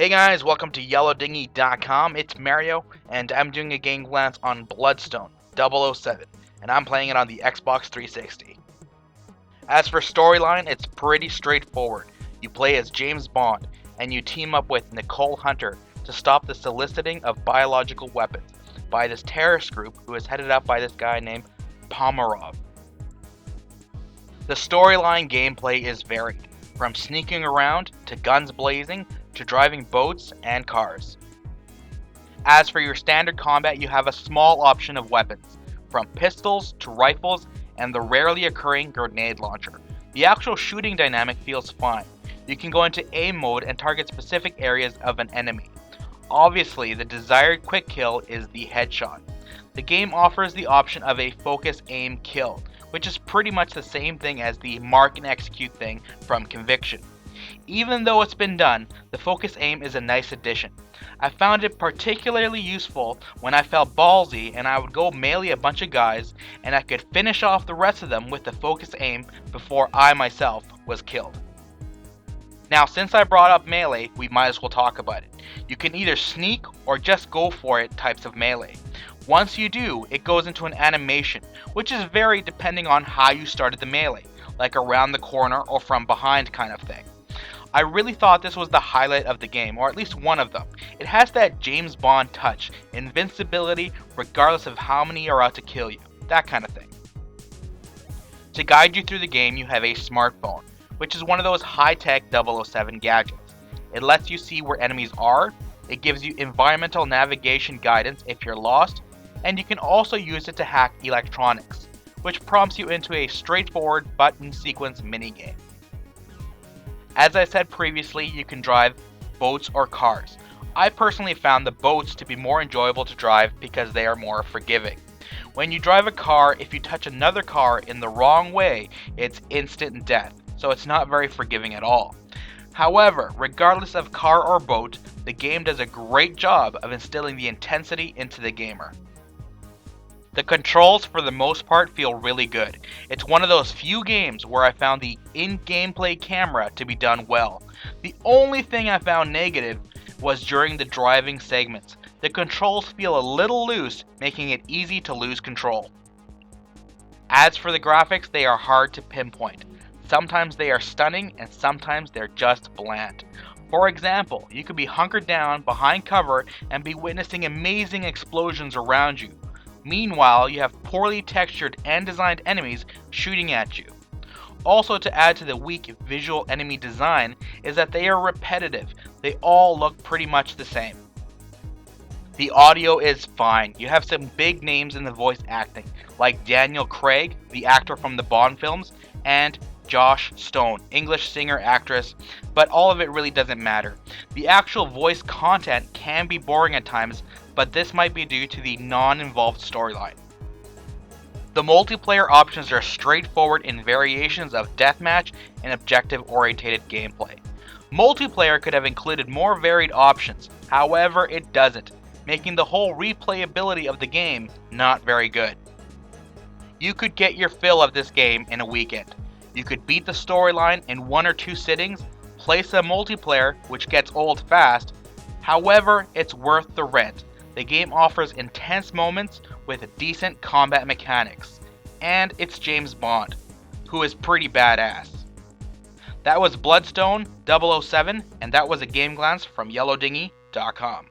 Hey guys, welcome to YellowDingy.com. It's Mario, and I'm doing a game glance on Bloodstone 007, and I'm playing it on the Xbox 360. As for storyline, it's pretty straightforward. You play as James Bond, and you team up with Nicole Hunter to stop the soliciting of biological weapons by this terrorist group who is headed up by this guy named Pomarov. The storyline gameplay is varied, from sneaking around to guns blazing to driving boats and cars. As for your standard combat, you have a small option of weapons, from pistols to rifles and the rarely occurring grenade launcher. The actual shooting dynamic feels fine. You can go into aim mode and target specific areas of an enemy. Obviously, the desired quick kill is the headshot. The game offers the option of a focus aim kill, which is pretty much the same thing as the mark and execute thing from Conviction. Even though it's been done, the focus aim is a nice addition. I found it particularly useful when I felt ballsy and I would go melee a bunch of guys and I could finish off the rest of them with the focus aim before I myself was killed. Now, since I brought up melee, we might as well talk about it. You can either sneak or just go for it types of melee. Once you do, it goes into an animation, which is varied depending on how you started the melee, like around the corner or from behind kind of thing. I really thought this was the highlight of the game, or at least one of them. It has that James Bond touch, invincibility regardless of how many are out to kill you, that kind of thing. To guide you through the game, you have a smartphone, which is one of those high-tech 007 gadgets. It lets you see where enemies are, it gives you environmental navigation guidance if you're lost, and you can also use it to hack electronics, which prompts you into a straightforward button sequence minigame. As I said previously, you can drive boats or cars. I personally found the boats to be more enjoyable to drive because they are more forgiving. When you drive a car, if you touch another car in the wrong way, it's instant death, so it's not very forgiving at all. However, regardless of car or boat, the game does a great job of instilling the intensity into the gamer. The controls for the most part feel really good. It's one of those few games where I found the in-gameplay camera to be done well. The only thing I found negative was during the driving segments. The controls feel a little loose, making it easy to lose control. As for the graphics, they are hard to pinpoint. Sometimes they are stunning and sometimes they're just bland. For example, you could be hunkered down behind cover and be witnessing amazing explosions around you. Meanwhile, you have poorly textured and designed enemies shooting at you. Also, to add to the weak visual enemy design is that they are repetitive. They all look pretty much the same. The audio is fine. You have some big names in the voice acting, like Daniel Craig, the actor from the Bond films, and Joss Stone, English singer-actress, but all of it really doesn't matter. The actual voice content can be boring at times, but this might be due to the non-involved storyline. The multiplayer options are straightforward in variations of deathmatch and objective-oriented gameplay. Multiplayer could have included more varied options, however it doesn't, making the whole replayability of the game not very good. You could get your fill of this game in a weekend. You could beat the storyline in 1 or 2 sittings, play some multiplayer, which gets old fast. However, it's worth the rent. The game offers intense moments with decent combat mechanics. And it's James Bond, who is pretty badass. That was Bloodstone 007, and that was a game glance from YellowDingy.com.